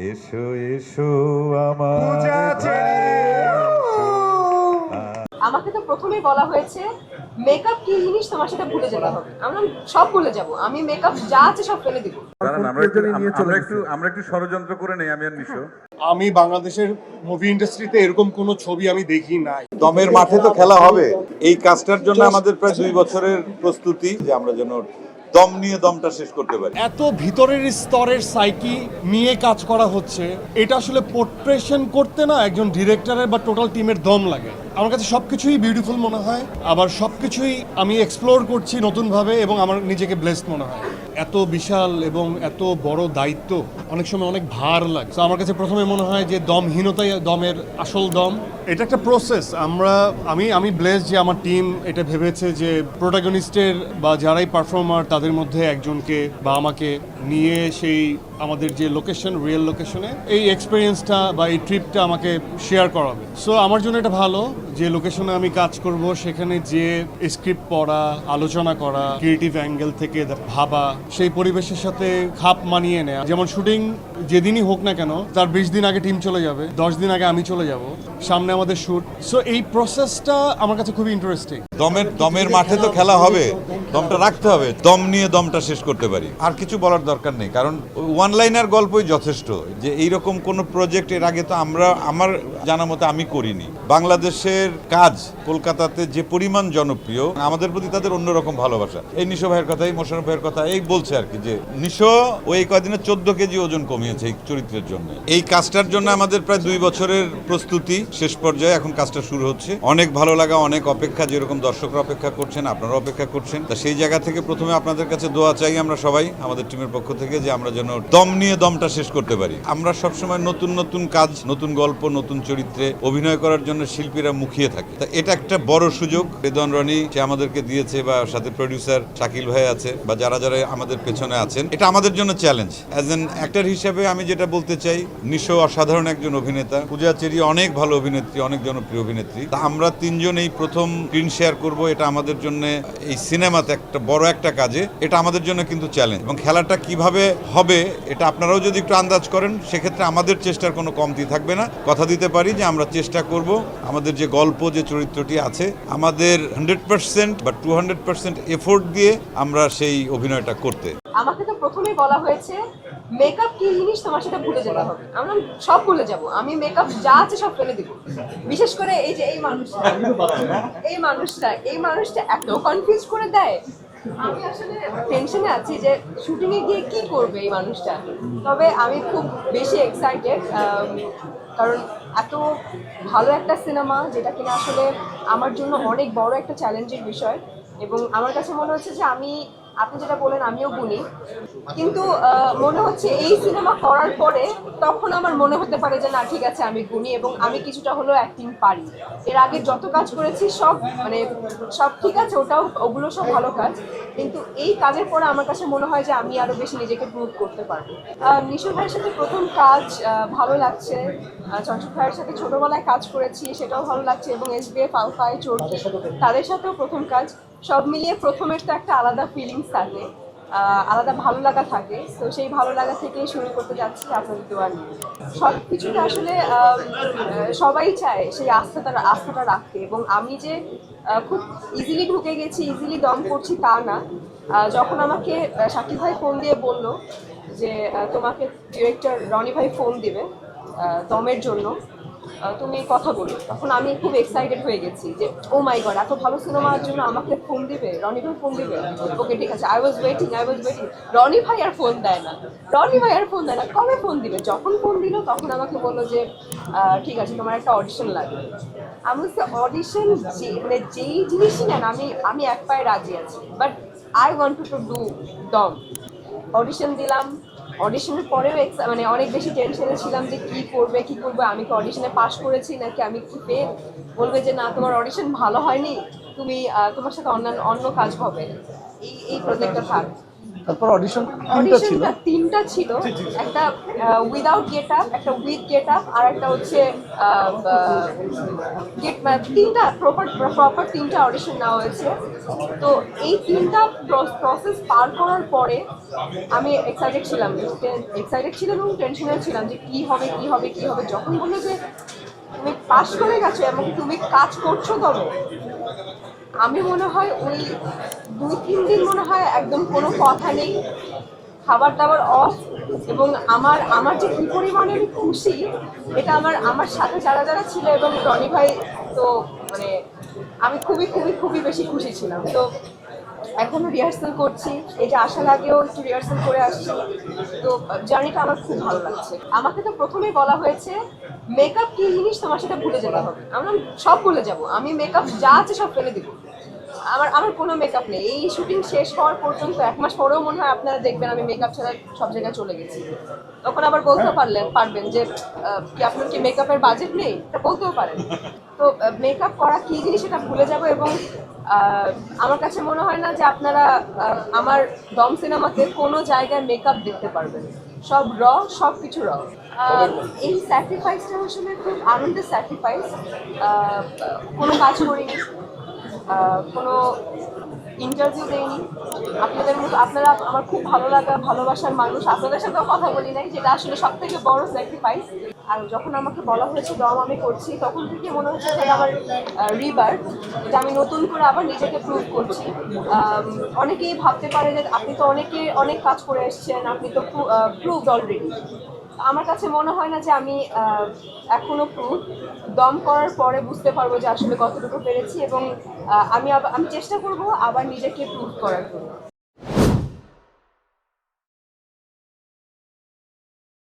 এসো এসো আমার পূজা চেরি। আমাকে তো প্রথমেই বলা হয়েছে মেকআপ কি জিনিস তোমার সাথে ভুলে যেতে হবে। আমরা সব ভুলে যাব, আমি মেকআপ যা আছে সব ফেলে দিব। কারণ আমরা একটু ষড়যন্ত্র করে নেই, আমি আর নিশো। আমি বাংলাদেশের মুভি ইন্ডাস্ট্রিতে এরকম কোন ছবি আমি দেখি নাই। দমের মাঠে তো খেলা হবে। এই কাজটার জন্য আমাদের প্রায় 2 বছরের প্রস্তুতি, যে আমরা যেন দম নিয়ে দমটা শেষ করতে পারি। এত ভিতরের স্তরের সাইকি নিয়ে কাজ করা হচ্ছে, এটা আসলে পোর্ট্রেশন করতে না একজন ডিরেক্টরের বা টোটাল টিমের দম লাগে। আমার কাছে সবকিছুই বিউটিফুল মনে হয়, আবার সবকিছুই আমি এক্সপ্লোর করছি নতুনভাবে এবং আমার নিজেকে ব্লেসড মনে হয়। এত বিশাল এবং এত বড় দায়িত্ব অনেক সময় অনেক ভার লাগে। তো আমার কাছে প্রথমে মনে হয় যে দমহীনতাই দমের আসল দম। এটা একটা প্রসেস। আমি ব্লেসড যে আমার টিম এটা ভেবেছে যে প্রোটাগনিস্টের বা যারাই পারফর্মার তাদের মধ্যে একজনকে বা আমাকে নিয়ে সেই আমাদের যে লোকেশন, রিয়েল লোকেশনে এই এক্সপিরিয়েন্সটা বা এই ট্রিপটা আমাকে শেয়ার করাবে। সো আমার জন্য এটা ভালো যে লোকেশনে আমি কাজ করব, সেখানে যে স্ক্রিপ্ট পড়া, আলোচনা করা, ক্রিয়েটিভ অ্যাঙ্গেল থেকে ভাবা, সেই পরিবেশের সাথে খাপ মানিয়ে নেওয়া। যেমন শুটিং যেদিনই হোক না কেন, তার 20 দিন আগে টিম চলে যাবে, 10 দিন আগে আমি চলে যাব, সামনে আমাদের শুট। সো এই প্রসেসটা আমার কাছে খুবই ইন্টারেস্টিং। দমের মাঠে তো খেলা হবে, দমটা রাখতে হবে, দম নিয়ে দমটা শেষ করতে পারি। আর কিছু বলার দরকার নেই, কারণ ওয়ান লাইনার গল্পই যথেষ্ট। যে এইরকম কোন প্রজেক্ট এর আগে তো আমার জানা মতে আমি করিনি। বাংলাদেশের কাজ কলকাতাতে যে পরিমাণ জনপ্রিয়, আমাদের প্রতি তাদের অন্যরকম ভালোবাসা। এই নিশো ভাইয়ের কথা, এই মোশাররফ ভাইয়ের কথা এই বলছে আর কি, যে নিশো ওই কদিনে 14 কেজি ওজন কমিয়েছে এই চরিত্রের জন্য। এই কাজটার জন্য আমাদের প্রায় 2 বছরের প্রস্তুতি শেষ পর্যায়ে, এখন কাজটা শুরু হচ্ছে। অনেক ভালো লাগা, অনেক অপেক্ষা, যেরকম দর্শকরা অপেক্ষা করছেন, আপনারা অপেক্ষা করছেন। তা সেই জায়গা থেকে প্রথমে আপনাদের কাছে দোয়া চাই আমরা সবাই, আমাদের টিমের পক্ষ থেকে, যে আমরা যেন দম নিয়ে দমটা শেষ করতে পারি। আমরা সবসময় নতুন নতুন কাজ, নতুন গল্প, নতুন চরিত্রে অভিনয় করার জন্য শিল্পীরা মুখিয়ে থাকে। তা এটা একটা বড় সুযোগ রেদন রনি সে আমাদেরকে দিয়েছে, বা সাথে প্রডিউসার শাকিল ভাই আছে, বা যারা যারা আমাদের পেছনে আছেন। এটা আমাদের জন্য চ্যালেঞ্জ। অ্যাজ এন অ্যাক্টর হিসেবে আমি যেটা বলতে চাই, নিশো অসাধারণ একজন অভিনেতা, পূজা চেরি অনেক ভালো অভিনেত্রী, অনেক জনপ্রিয় অভিনেত্রী। তা আমরা তিনজন এই প্রথম স্ক্রিন শেয়ার করব। এটা আমাদের জন্য এই সিনেমাতে একটা বড় একটা কাজে, এটা আমাদের জন্য কিন্তু চ্যালেঞ্জ। এবং খেলাটা কিভাবে হবে এটা আপনারাও যদি একটু আন্দাজ করেন, সেক্ষেত্রে আমাদের চেষ্টার কোনো কমতি থাকবে না। কথা দিতে পারি যে আমরা চেষ্টা করব আমাদের যে গল্প, যে চরিত্রটি আছে, আমাদের 100% বা 200% এফোর্ট দিয়ে আমরা সেই অভিনয়টা করতে। আমাকে তো প্রথমেই বলা হয়েছে মেকআপ কি জিনিস তোমার সাথে ভুলে যেতে হবে। আমরা সব ভুলে যাব, আমি মেকআপ যা আছে সব ফেলে দিব। বিশেষ করে এই যে এই মানুষটা এত কনফিউজ করে দেয়। আমি আসলে টেনশনে আছি যে শুটিংয়ে গিয়ে কি করবে এই মানুষটা। তবে আমি খুব বেশি এক্সাইটেড, কারণ এত ভালো একটা সিনেমা, যেটা কিনা আসলে আমার জন্য অনেক বড় একটা চ্যালেঞ্জের বিষয়। এবং আমার কাছে মনে হচ্ছে যে আপনি যেটা বলেন আমিও গুনি, কিন্তু মনে হচ্ছে এই সিনেমা করার পরে তখন আমার মনে হতে পারে যে না ঠিক আছে আমি গুনি এবং আমি কিছুটা হলেও অ্যাক্টিং পারি। এর আগে যত কাজ করেছি সব সব ঠিক আছে, ওগুলো সব ভালো কাজ, কিন্তু এই কাজের পরে আমার কাছে মনে হয় যে আমি আরো বেশি নিজেকে প্রুভ করতে পারবো। নিশো ভাইয়ের সাথে প্রথম কাজ ভালো লাগছে। চঞ্চল ভাইয়ের সাথে ছোটবেলায় কাজ করেছি, সেটাও ভালো লাগছে। এবং SBF আলফায় চোরকি, তাদের সাথেও প্রথম কাজ। সব মিলিয়ে প্রথমের তো একটা আলাদা ফিলিংস থাকে, আলাদা ভালো লাগা থাকে। তো সেই ভালো লাগা থেকেই শুরু করতে যাচ্ছি আপনাদের দোয়া নিয়ে। সব কিছুতে আসলে সবাই চায় সেই আস্থাটা রাখতে। এবং আমি যে খুব ইজিলি ঢুকে গেছি, ইজিলি দম করছি তা না। যখন আমাকে শাকিব ভাই ফোন দিয়ে বলল যে তোমাকে ডিরেক্টর রনি ভাই ফোন দিবে দমের জন্য, তুমি কথা বলো, তখন আমি খুব এক্সাইটেড হয়ে গেছি যে ও মাই গড, এত ভালো সিনেমার জন্য আমাকে ফোন দিবে, রনি ভাই ফোন দিবে। ওকে ঠিক আছে, আই ওয়াজ ওয়েটিং। রনি ভাই আর ফোন দেয় না, কবে ফোন দিবে? যখন ফোন দিল তখন আমাকে বললো যে ঠিক আছে তোমার একটা অডিশন লাগবে। আমি বলছি অডিশন, মানে যেই জিনিসই নেন আমি এক পায়ে রাজি আছি, but I want to do দম। অডিশন দিলাম। অডিশনের পরেও মানে অনেক বেশি টেনশনে ছিলাম যে কি করবে। আমি কি অডিশনে পাশ করেছি নাকি আমি কি ফেল? বলবে যে না তোমার অডিশন ভালো হয়নি, তুমি তোমার সাথে অন্য কাজ হবে, এই প্রজেক্টটা থাক। তারপর অডিশন তিনটা ছিল। অডিশনটা তিনটা ছিল, একটা উইদাউট গেট আপ, একটা উইথ গেট আপ, আর একটা হচ্ছে তিনটা প্রপার তিনটা অডিশন নেওয়া হয়েছে। তো এই তিনটা প্রসেস পার করার পরে আমি এক্সাইটেড ছিলাম এবং টেনশনে ছিলাম যে কি হবে কি হবে কি হবে। যখন বললো যে তুমি পাস করে গেছো এবং তুমি কাজ করছো, তবে আমি মনে হয় ওই 2-3 দিন মনে হয় একদম কোনো কথা নেই, খাবার দাবার অফ, এবং আমার যে কি পরিমাণে আমি খুশি, এটা আমার সাথে যারা যারা ছিল এবং রনি ভাই, তো মানে আমি খুবই খুবই খুবই বেশি খুশি ছিলাম। তো এখনো রিহার্সাল করছি, এই যে আসার আগেও একটু রিহার্সাল করে আসছি। তো জার্নিটা আমার খুব ভালো লাগছে। আমাকে তো প্রথমেই বলা হয়েছে মেকআপ কি জিনিস তোমার সেটা ভুলে যেতে হবে। আমরা সব ভুলে যাব, আমি মেকআপ যা আছে সব ফেলে দিব, আমার কোনো মেকআপ নেই। এই শুটিং শেষ হওয়ার পর্যন্ত 1 মাস পরেও মনে হয় আপনারা দেখবেন আমি মেকআপ ছাড়া সব জায়গায় চলে গেছি। তখন আবার বলতে পারবেন যে কি আপনার কি মেকআপের বাজেট নেই, এটা বলতেও পারেন। তো মেকআপ করা কি জিনিস সেটা ভুলে যাব। এবং আমার কাছে মনে হয় না যে আপনারা আমার দম সিনেমাতে কোনো জায়গায় মেকআপ দেখতে পারবেন, সব সব কিছু এই স্যাক্রিফাইসটা আসলে খুব আনন্দের স্যাক্রিফাইস। কোনো কাজ করিনি, কোনো ইন্টারভিউ দেয়নি, আপনাদের মতো আপনারা আমার খুব ভালো লাগা ভালোবাসার মানুষ, আপনাদের সাথেও কথা বলি নাই, যেটা আসলে সব থেকে বড় স্যাক্রিফাইস। আর যখন আমাকে বলা হয়েছে দম আমি করছি, তখন থেকে মনে হচ্ছে যে আমার রিবার্থ, যে আমি নতুন করে আবার নিজেকে প্রুভ করছি। অনেকেই ভাবতে পারে যে আপনি তো অনেক কাজ করে এসেছেন, আপনি তো প্রুভড অলরেডি। আমার কাছে মনে হয় না যে আমি এখনো প্রুভ, দম করার পরে বুঝতে পারবো যে আসলে কতটুকু পেরেছি, এবং আমি চেষ্টা করবো আবার নিজেকে প্রুভ করার জন্য।